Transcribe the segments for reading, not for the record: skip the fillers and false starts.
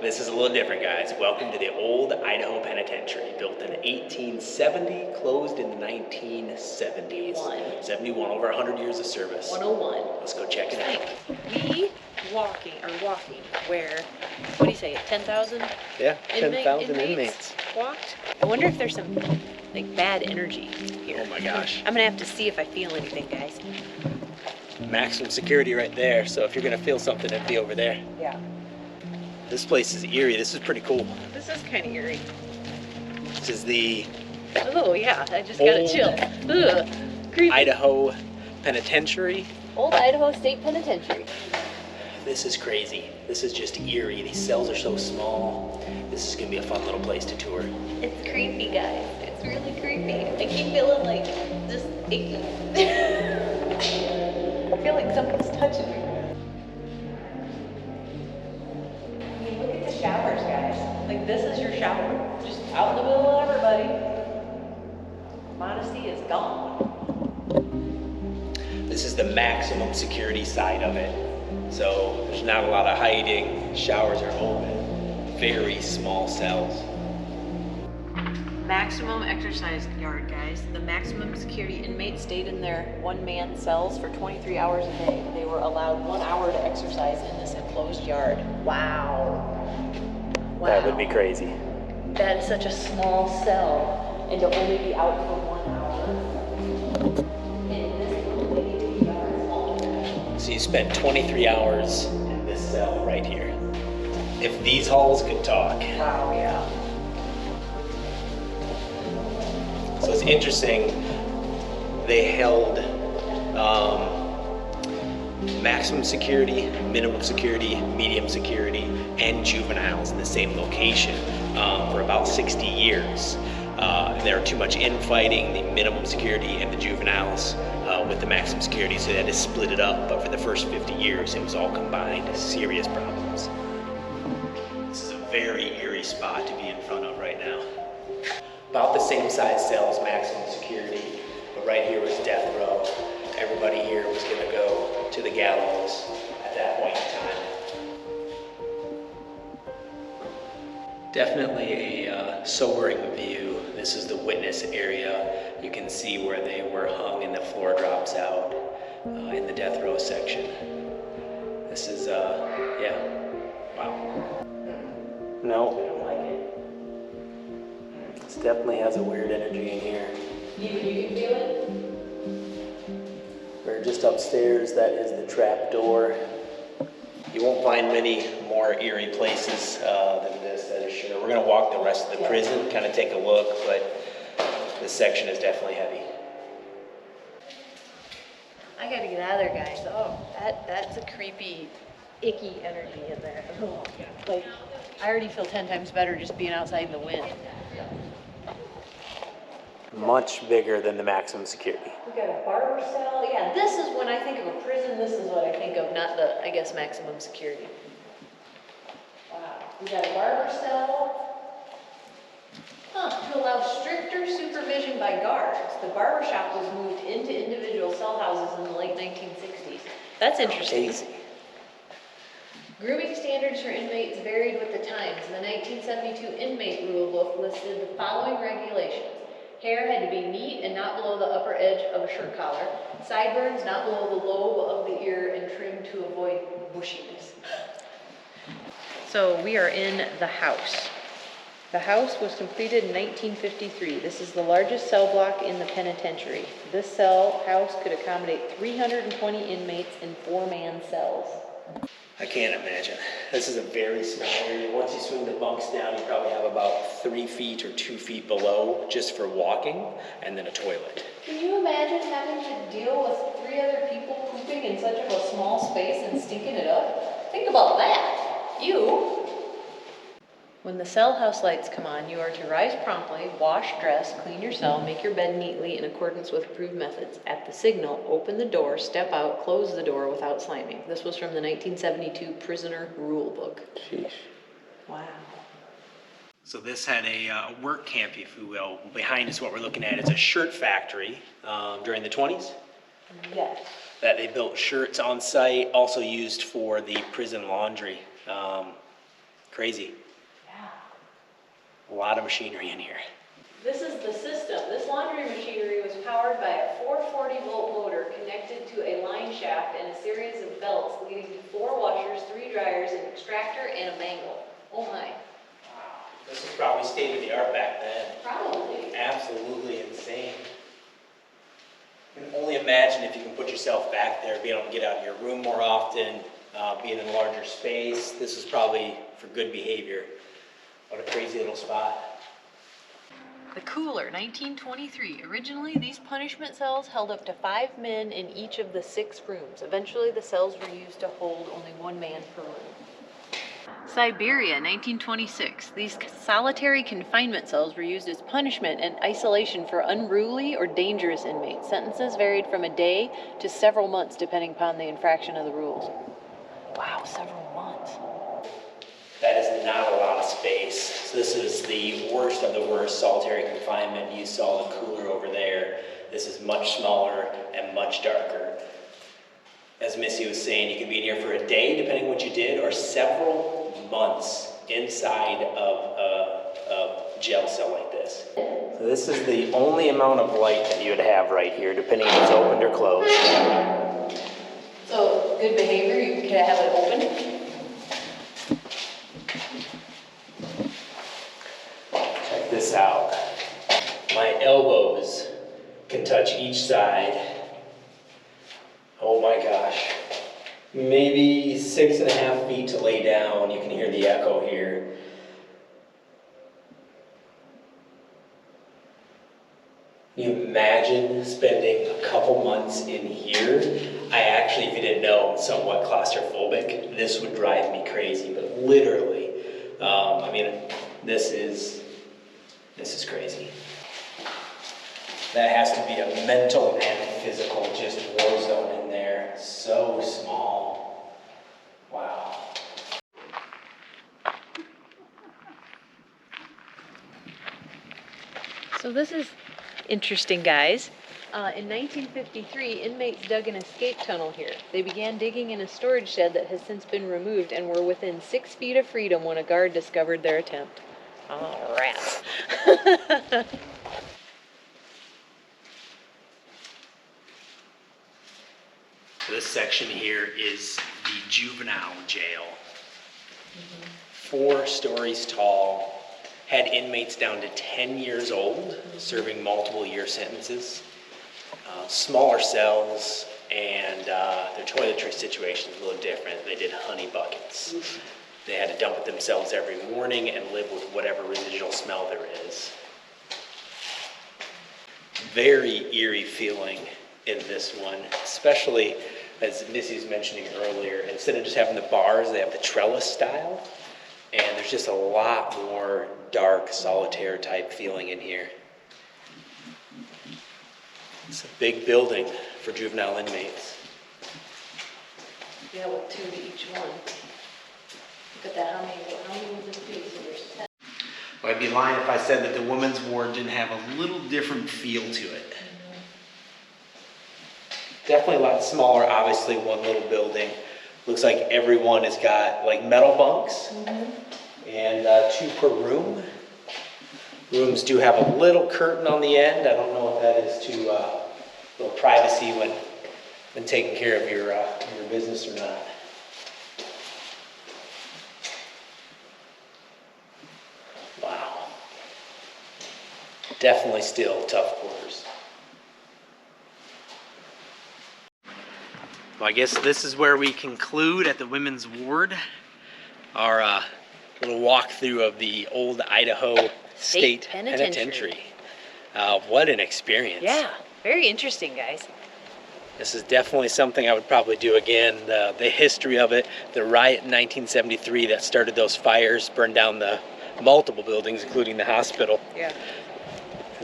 This is a little different, guys. Welcome to the old Idaho Penitentiary, built in 1870, closed in the 1970s. 71, over 100 years of service. 101. Let's go check it out. We walking where, what do you say, 10,000? Yeah, 10,000 inmates. Walked. I wonder if there's some like bad energy here. Oh my gosh. I'm gonna have to see if I feel anything, guys. Maximum security right there, so if you're gonna feel something, it'd be over there. Yeah. This place is eerie. This is pretty cool. This is kind of eerie. This is the Oh yeah, I just got a chill. Ugh, creepy. Idaho Penitentiary. Old Idaho State Penitentiary. This is crazy. This is just eerie. These cells are so small. This is gonna be a fun little place to tour. It's creepy, guys. It's really creepy. I keep feeling like just icky. I feel like something's touching me. I mean, look at the showers, guys. Like, this is your shower. Just out in the middle of everybody. Modesty is gone. This is the maximum security side of it. So there's not a lot of hiding. Showers are open. Very small cells. Maximum exercise yard, guys. The maximum security inmates stayed in their one-man cells for 23 hours a day. They were allowed 1 hour to exercise in this enclosed yard. Wow. That would be crazy. That is such a small cell, and to only be out for 1 hour. In this little bitty yard. So you spent 23 hours in this cell right here. If these halls could talk. Wow, yeah. So it's interesting, they held maximum security, minimum security, medium security, and juveniles in the same location for about 60 years. There were too much infighting, the minimum security and the juveniles with the maximum security, so they had to split it up, but for the first 50 years it was all combined. Serious problems. This is a very eerie spot to be in front of right now. About the same size cells, maximum security, but right here was death row. Everybody here was gonna go to the gallows at that point in time. Definitely a sobering view. This is the witness area. You can see where they were hung and the floor drops out in the death row section. This is, yeah, wow. No. This definitely has a weird energy in here. Even you can feel it? We're just upstairs. That is the trap door. You won't find many more eerie places than this, that is sure. We're gonna walk the rest of the prison, kind of take a look, but this section is definitely heavy. I gotta get out of there, guys. Oh, that's a creepy, icky energy in there. Oh, like, I already feel 10 times better just being outside in the wind. Much bigger than the maximum security. We got a barber cell. Yeah, this is when I think of a prison, this is what I think of, not the, I guess, maximum security. Wow. We got a barber cell. To allow stricter supervision by guards. The barber shop was moved into individual cell houses in the late 1960s. That's interesting. Crazy. Grooming standards for inmates varied with the times. The 1972 inmate rule book listed the following regulations. Hair had to be neat and not below the upper edge of a shirt collar. Sideburns not below the lobe of the ear and trimmed to avoid bushiness. So we are in the house. The house was completed in 1953. This is the largest cell block in the penitentiary. This cell house could accommodate 320 inmates in 4-man cells. I can't imagine. This is a very small area. Once you swing the bunks down, you probably have about 3 feet or 2 feet below just for walking, and then a toilet. Can you imagine having to deal with 3 other people pooping in such of a small space and stinking it up? Think about that. You. When the cell house lights come on, you are to rise promptly, wash, dress, clean your cell, make your bed neatly in accordance with approved methods. At the signal, open the door, step out, close the door without slamming. This was from the 1972 Prisoner Rule Book. Sheesh. Wow. So this had a work camp, if you will. Behind us, what we're looking at is a shirt factory during the 20s. Yes. That they built shirts on site, also used for the prison laundry. Crazy. Yeah. A lot of machinery in here. This is the system. This laundry machinery was powered by a 440-volt motor connected to a line shaft and a series of belts leading to 4 washers, 3 dryers, an extractor, and a mangle. Oh my. Wow. This was probably state of the art back then. Probably. Absolutely insane. You can only imagine if you can put yourself back there, being able to get out of your room more often, being in a larger space. This is probably for good behavior. What a crazy little spot. The cooler, 1923. Originally, these punishment cells held up to 5 men in each of the 6 rooms. Eventually, the cells were used to hold only 1 man per room. Siberia, 1926. These solitary confinement cells were used as punishment and isolation for unruly or dangerous inmates. Sentences varied from a day to several months, depending upon the infraction of the rules. Wow, several months. That is not a lot of space. So this is the worst of the worst solitary confinement. You saw the cooler over there. This is much smaller and much darker. As Missy was saying, you can be in here for a day, depending on what you did, or several months inside of a jail cell like this. So this is the only amount of light that you would have right here, depending if it's opened or closed. So, good behavior, you can have it open. Check this out. My elbows can touch each side. Oh my gosh. Maybe 6.5 feet to lay down. You can hear the echo here. Can you imagine spending a couple months in here? I actually, if you didn't know, I'm somewhat claustrophobic. This would drive me crazy, but literally, I mean, this is crazy. That has to be a mental and physical just war zone in there. So small. Wow. So this is interesting, guys. In 1953, inmates dug an escape tunnel here. They began digging in a storage shed that has since been removed and were within 6 feet of freedom when a guard discovered their attempt. Oh, rats. This section here is the juvenile jail. 4 stories tall, had inmates down to 10 years old, serving multiple year sentences. Smaller cells, and their toiletry situation is a little different. They did honey buckets. They had to dump it themselves every morning and live with whatever residual smell there is. Very eerie feeling in this one, especially as Missy was mentioning earlier. Instead of just having the bars, they have the trellis style, and there's just a lot more dark, solitaire type feeling in here. It's a big building for juvenile inmates. Yeah, with 2 to each one. Look at that, how many would this be? So there's 10. Well, I'd be lying if I said that the women's ward didn't have a little different feel to it. Definitely a lot smaller, obviously one little building. Looks like everyone has got like metal bunks and 2 per room. Rooms do have a little curtain on the end. I don't know if that is to little privacy when taking care of your business or not. Wow. Definitely still tough quarters. Well, I guess this is where we conclude at the women's ward our little walkthrough of the old Idaho State Penitentiary. What an experience. Yeah, very interesting, guys. This is definitely something I would probably do again. The history of it, the riot in 1973 that started those fires, burned down the multiple buildings, including the hospital. Yeah.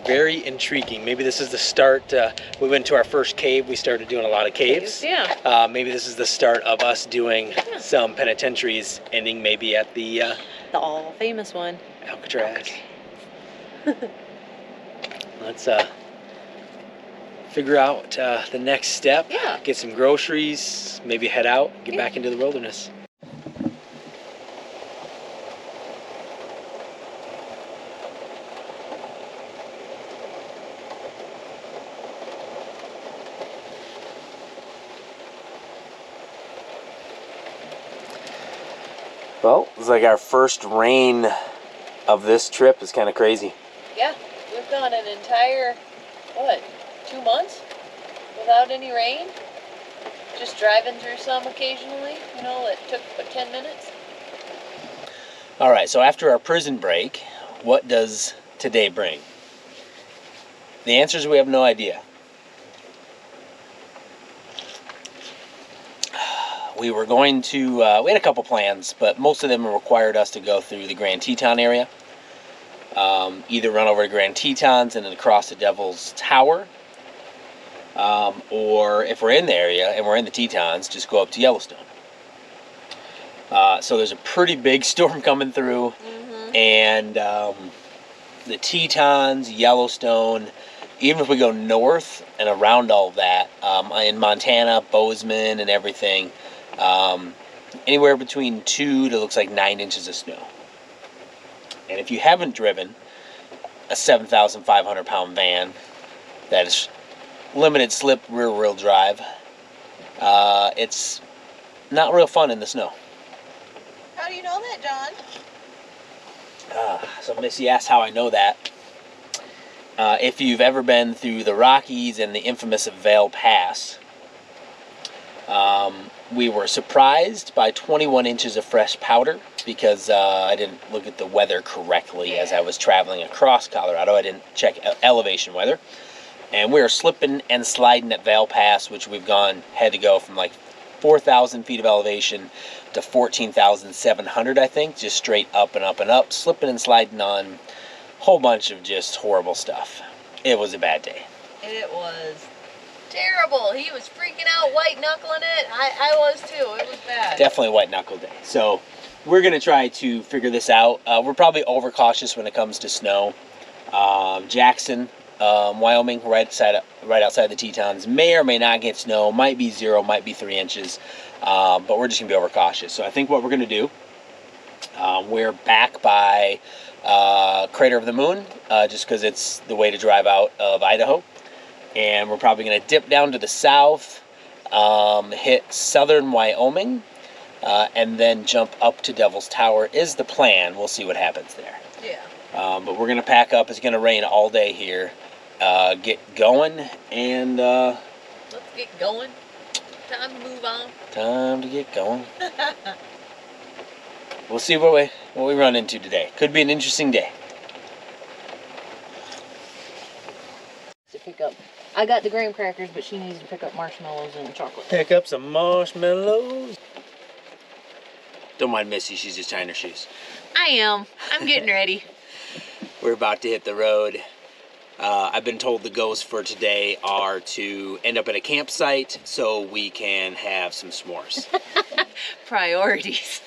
Very intriguing. Maybe this is the start. We went to our first cave. We started doing a lot of caves. Yeah. Maybe this is the start of us doing some penitentiaries, ending maybe at the all famous one. Alcatraz. Let's figure out the next step. Yeah. Get some groceries, maybe head out, get back into the wilderness. Well, it's like our first rain of this trip is kind of crazy. Yeah, we've gone an entire, 2 months without any rain? Just driving through some occasionally, that took 10 minutes. All right, so after our prison break, what does today bring? The answer is we have no idea. We were going to, we had a couple plans, but most of them required us to go through the Grand Teton area. Either run over to Grand Tetons and then across the Devil's Tower, or if we're in the area and we're in the Tetons, just go up to Yellowstone. So there's a pretty big storm coming through, and the Tetons, Yellowstone, even if we go north and around all of that, in Montana, Bozeman and everything, anywhere between 2 to looks like 9 inches of snow. And if you haven't driven a 7,500 pound van that is limited slip rear wheel drive, it's not real fun in the snow. How do you know that, John? So Missy asked how I know that. If you've ever been through the Rockies and the infamous Vail Pass, we were surprised by 21 inches of fresh powder because I didn't look at the weather correctly as I was traveling across Colorado. I didn't check elevation weather. And we were slipping and sliding at Vail Pass, which had to go from like 4,000 feet of elevation to 14,700, I think, just straight up and up and up, slipping and sliding on a whole bunch of just horrible stuff. It was a bad day. It was terrible. He was freaking out, white knuckling it. I was too. It was bad. Definitely a white knuckle day. So we're going to try to figure this out. We're probably overcautious when it comes to snow. Jackson, Wyoming, right outside the Tetons, may or may not get snow. Might be 0, might be 3 inches. But we're just going to be overcautious. So I think what we're going to do, we're back by Crater of the Moon, just because it's the way to drive out of Idaho. And we're probably going to dip down to the south, hit southern Wyoming, and then jump up to Devil's Tower is the plan. We'll see what happens there. Yeah. But we're going to pack up. It's going to rain all day here. Get going, and let's get going. Time to move on. Time to get going. We'll see what we run into today. Could be an interesting day. To pick up. I got the graham crackers, but she needs to pick up marshmallows and chocolate. Pick up some marshmallows. Don't mind Missy, she's just tying her shoes. I am. I'm getting ready. We're about to hit the road. I've been told the goals for today are to end up at a campsite so we can have some s'mores. Priorities.